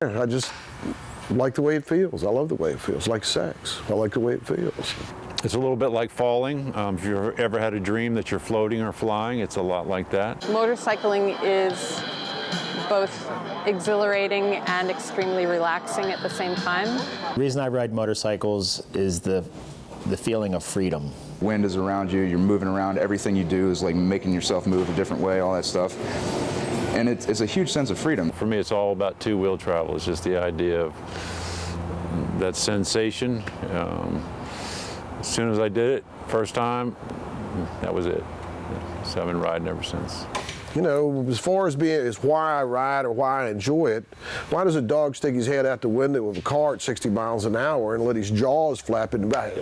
I just like the way it feels. I love the way it feels, like sex. I like the way it feels. It's a little bit like falling. If you've ever had a dream that you're floating or flying, it's a lot like that. Motorcycling is both exhilarating and extremely relaxing at the same time. The reason I ride motorcycles is the feeling of freedom. Wind is around you, you're moving around, everything you do is like making yourself move a different way, all that stuff. And it's a huge sense of freedom. For me, it's all about two-wheel travel. It's just the idea of that sensation. As soon as I did it, first time, that was it. So I've been riding ever since. You know, as far as why I ride or why I enjoy it, why does a dog stick his head out the window of a car at 60 miles an hour and let his jaws flap in the back?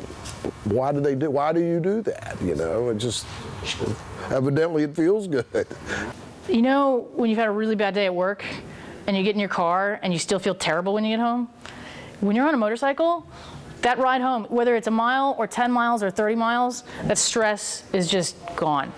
Why do you do that? You know, it just, evidently it feels good. You know, when you've had a really bad day at work and you get in your car and you still feel terrible when you get home? When you're on a motorcycle, that ride home, whether it's a mile or 10 miles or 30 miles, that stress is just gone.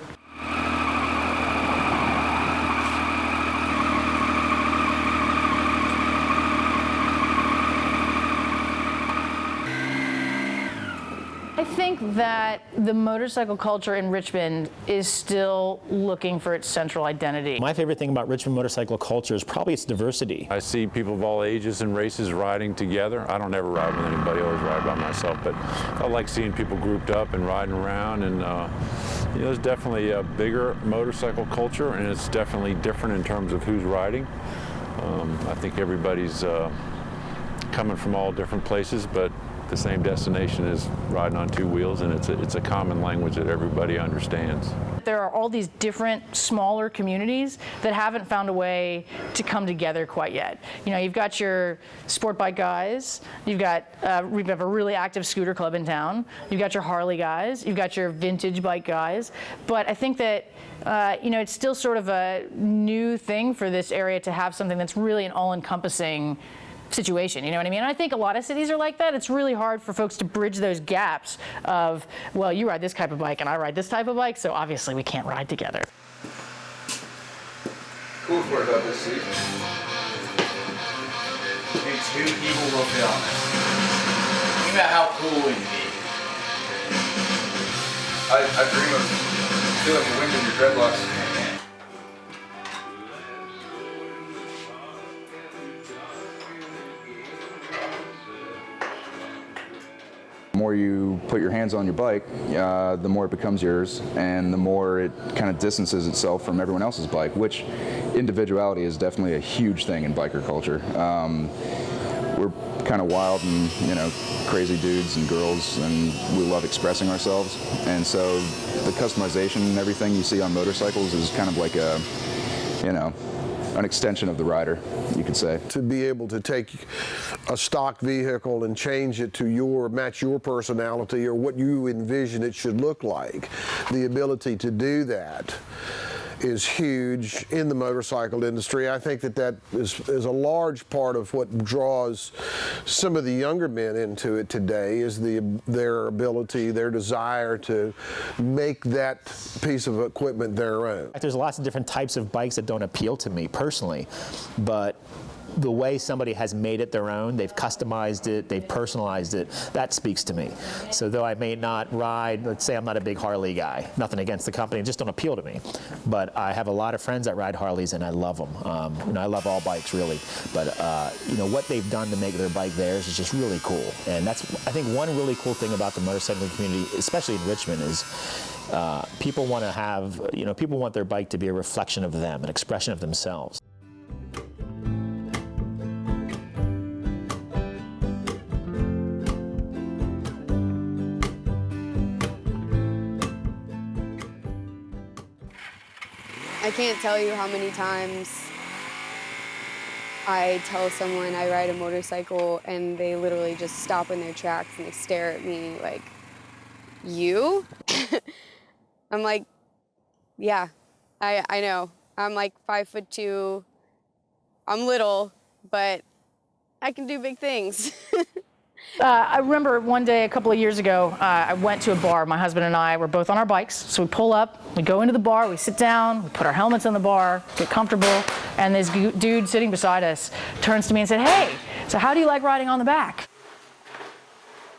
I think that the motorcycle culture in Richmond is still looking for its central identity. My favorite thing about Richmond motorcycle culture is probably its diversity. I see people of all ages and races riding together. I don't ever ride with anybody, I always ride by myself, but I like seeing people grouped up and riding around, and you know, there's definitely a bigger motorcycle culture, and it's definitely different in terms of who's riding. I think everybody's coming from all different places, but the same destination is riding on two wheels, and it's a common language that everybody understands. There are all these different smaller communities that haven't found a way to come together quite yet. You know, you've got your sport bike guys, we have a really active scooter club in town, you've got your Harley guys, you've got your vintage bike guys, but I think that you know, it's still sort of a new thing for this area to have something that's really an all-encompassing situation, you know what I mean? And I think a lot of cities are like that. It's really hard for folks to bridge those gaps of, well, you ride this type of bike and I ride this type of bike, so obviously we can't ride together. Cool part about this seat. Maybe two people will fit on this. Think about how cool it would be. I dream of feeling the wind in your dreadlocks. The more you put your hands on your bike, the more it becomes yours, and the more it kind of distances itself from everyone else's bike, which individuality is definitely a huge thing in biker culture. We're kind of wild and, you know, crazy dudes and girls, and we love expressing ourselves. And so the customization and everything you see on motorcycles is kind of like a, you know, an extension of the rider, you could say. To be able to take a stock vehicle and change it to match your personality or what you envision it should look like, the ability to do that is huge in the motorcycle industry. I think that is a large part of what draws some of the younger men into it today, is their ability, their desire to make that piece of equipment their own. There's lots of different types of bikes that don't appeal to me personally, but the way somebody has made it their own, they've customized it, they've personalized it, that speaks to me. So though I may not ride, let's say I'm not a big Harley guy, nothing against the company, just don't appeal to me. But I have a lot of friends that ride Harleys and I love them. You know, I love all bikes really, but you know, what they've done to make their bike theirs is just really cool. And that's, I think, one really cool thing about the motorcycling community, especially in Richmond, is people want to have, you know, people want their bike to be a reflection of them, an expression of themselves. I can't tell you how many times I tell someone I ride a motorcycle and they literally just stop in their tracks and they stare at me like, you? I'm like, yeah, I know. I'm like 5'2". I'm little, but I can do big things. I remember one day a couple of years ago, I went to a bar. My husband and I were both on our bikes. So we pull up, we go into the bar, we sit down, we put our helmets on the bar, get comfortable, and this dude sitting beside us turns to me and said, "Hey, so how do you like riding on the back?"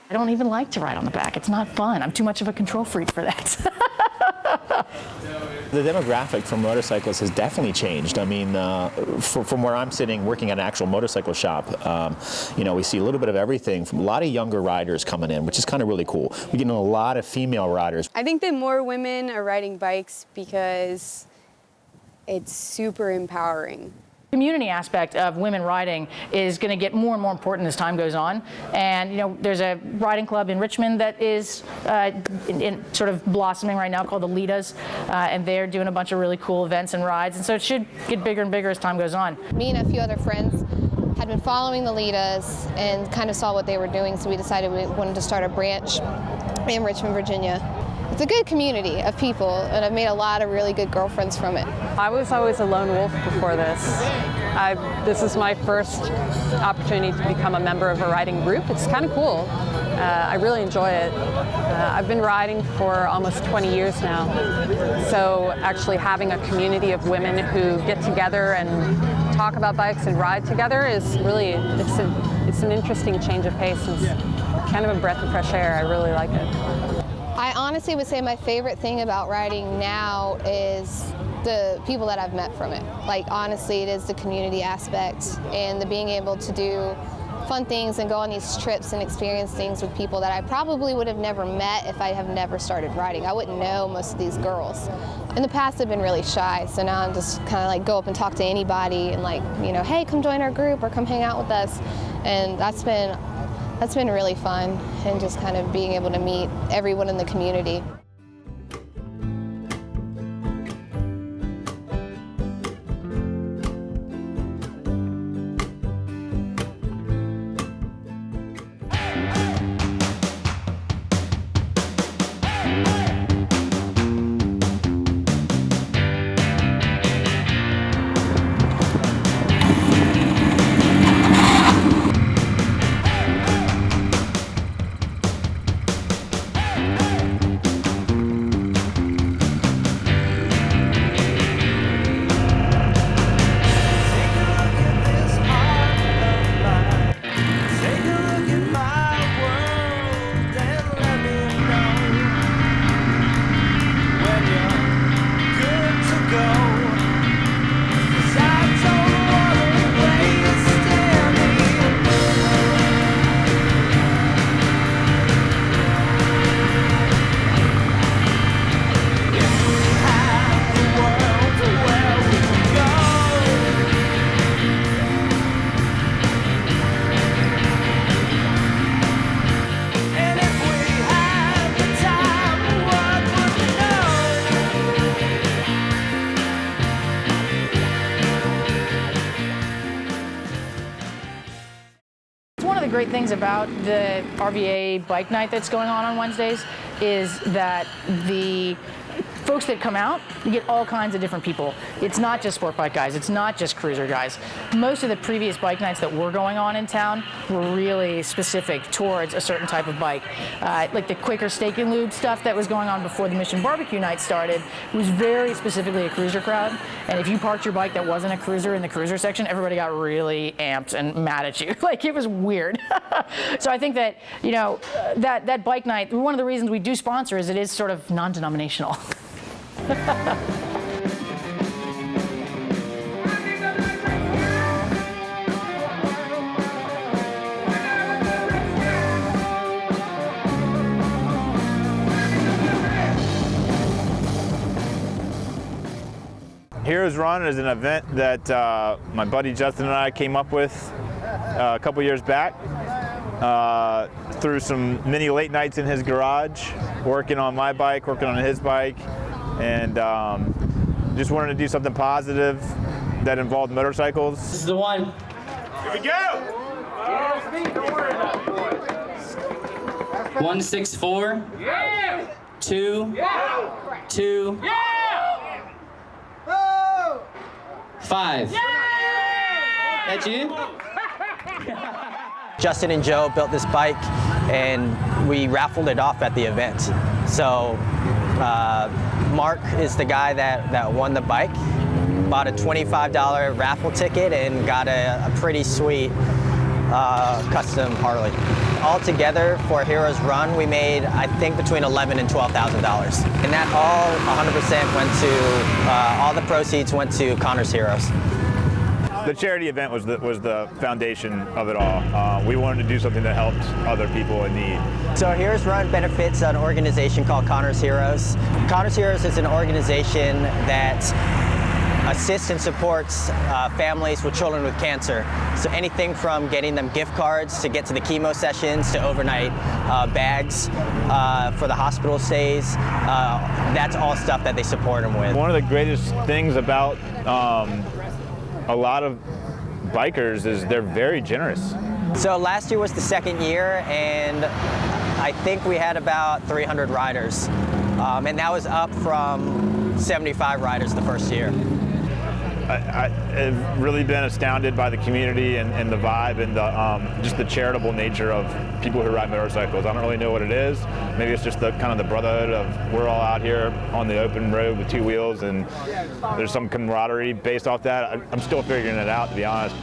I don't even like to ride on the back. It's not fun. I'm too much of a control freak for that. The demographic for motorcyclists has definitely changed. I mean, from where I'm sitting, working at an actual motorcycle shop, you know, we see a little bit of everything. From a lot of younger riders coming in, which is kind of really cool. We're getting a lot of female riders. I think that more women are riding bikes because it's super empowering. Community aspect of women riding is going to get more and more important as time goes on. And you know, there's a riding club in Richmond that is sort of blossoming right now called the Litas, and they're doing a bunch of really cool events and rides. And so it should get bigger and bigger as time goes on. Me and a few other friends had been following the Litas and kind of saw what they were doing, so we decided we wanted to start a branch in Richmond, Virginia. It's a good community of people, and I've made a lot of really good girlfriends from it. I was always a lone wolf before this. This is my first opportunity to become a member of a riding group. It's kind of cool. I really enjoy it. I've been riding for almost 20 years now. So actually having a community of women who get together and talk about bikes and ride together is really, it's an interesting change of pace. It's kind of a breath of fresh air. I really like it. I honestly would say my favorite thing about riding now is the people that I've met from it. Like, honestly, it is the community aspect and the being able to do fun things and go on these trips and experience things with people that I probably would have never met if I have never started riding. I wouldn't know most of these girls. In the past, I've been really shy, so now I'm just kind of like go up and talk to anybody and like, you know, hey, come join our group or come hang out with us. And that's been really fun, and just kind of being able to meet everyone in the community. Great things about the RVA bike night that's going on Wednesdays is that the folks that come out, you get all kinds of different people. It's not just sport bike guys, it's not just cruiser guys. Most of the previous bike nights that were going on in town were really specific towards a certain type of bike. Like the Quaker Steak and Lube stuff that was going on before the Mission Barbecue night started was very specifically a cruiser crowd. And if you parked your bike that wasn't a cruiser in the cruiser section, everybody got really amped and mad at you. Like, it was weird. So I think that, you know, that bike night, one of the reasons we do sponsor is it is sort of non-denominational. Heroes Run is an event that my buddy Justin and I came up with a couple years back through some many late nights in his garage, working on my bike, working on his bike, and just wanted to do something positive that involved motorcycles. This is the one. Here we go! 164. Yeah. 2. Yeah. 2. Yeah. 5. Yeah. That you? Justin and Joe built this bike and we raffled it off at the event. So Mark is the guy that won the bike, bought a $25 raffle ticket and got a pretty sweet custom Harley. Altogether for Heroes Run, we made, I think, between $11,000 and $12,000. And that all 100% went to, all the proceeds went to Connor's Heroes. The charity event was the foundation of it all. We wanted to do something that helped other people in need. So Heroes Run benefits an organization called Connor's Heroes. Connor's Heroes is an organization that assists and supports families with children with cancer. So anything from getting them gift cards to get to the chemo sessions to overnight bags for the hospital stays. That's all stuff that they support them with. One of the greatest things about a lot of bikers is they're very generous. So last year was the second year, and I think we had about 300 riders. And that was up from 75 riders the first year. I've really been astounded by the community and the vibe and just the charitable nature of people who ride motorcycles. I don't really know what it is. Maybe it's just the kind of the brotherhood of we're all out here on the open road with two wheels, and there's some camaraderie based off that. I'm still figuring it out, to be honest.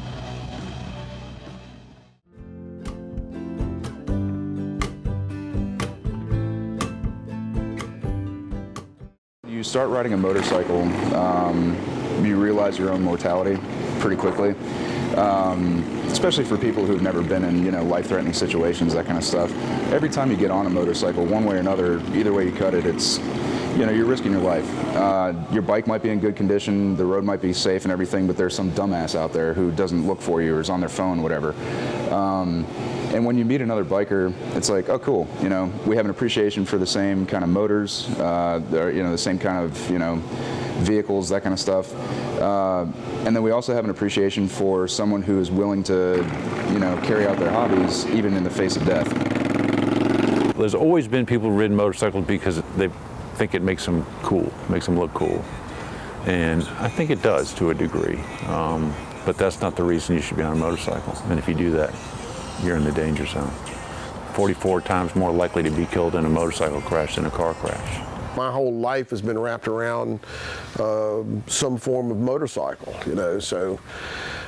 You start riding a motorcycle, you realize your own mortality pretty quickly, especially for people who've never been in life-threatening situations, that kind of stuff. Every time you get on a motorcycle, one way or another, either way you cut it, it's you're risking your life. Your bike might be in good condition, the road might be safe and everything, but there's some dumbass out there who doesn't look for you or is on their phone, whatever. And when you meet another biker, it's like, oh, cool. We have an appreciation for the same kind of motors, the same kind of, vehicles, that kind of stuff. And then we also have an appreciation for someone who is willing to, carry out their hobbies even in the face of death. There's always been people who've ridden motorcycles because they think it makes them cool, makes them look cool. And I think it does to a degree. But that's not the reason you should be on a motorcycle. And if you do that, you're in the danger zone. 44 times more likely to be killed in a motorcycle crash than a car crash. My whole life has been wrapped around some form of motorcycle, so,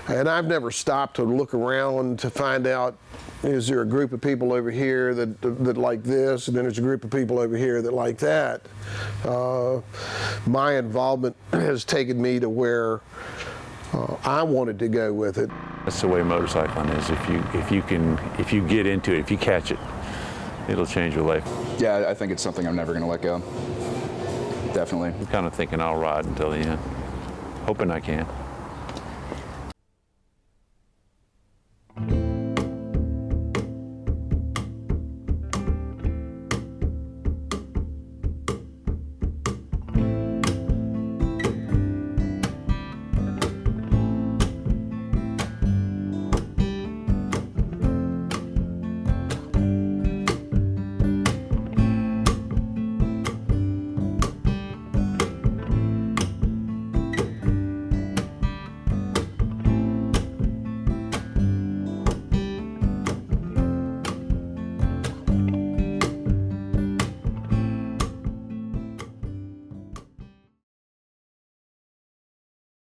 and I've never stopped to look around to find out, is there a group of people over here that like this, and then there's a group of people over here that like that. My involvement has taken me to where I wanted to go with it. That's the way motorcycling is. If you get into it, if you catch it, it'll change your life. Yeah, I think it's something I'm never going to let go. Definitely. I'm kind of thinking I'll ride until the end, hoping I can.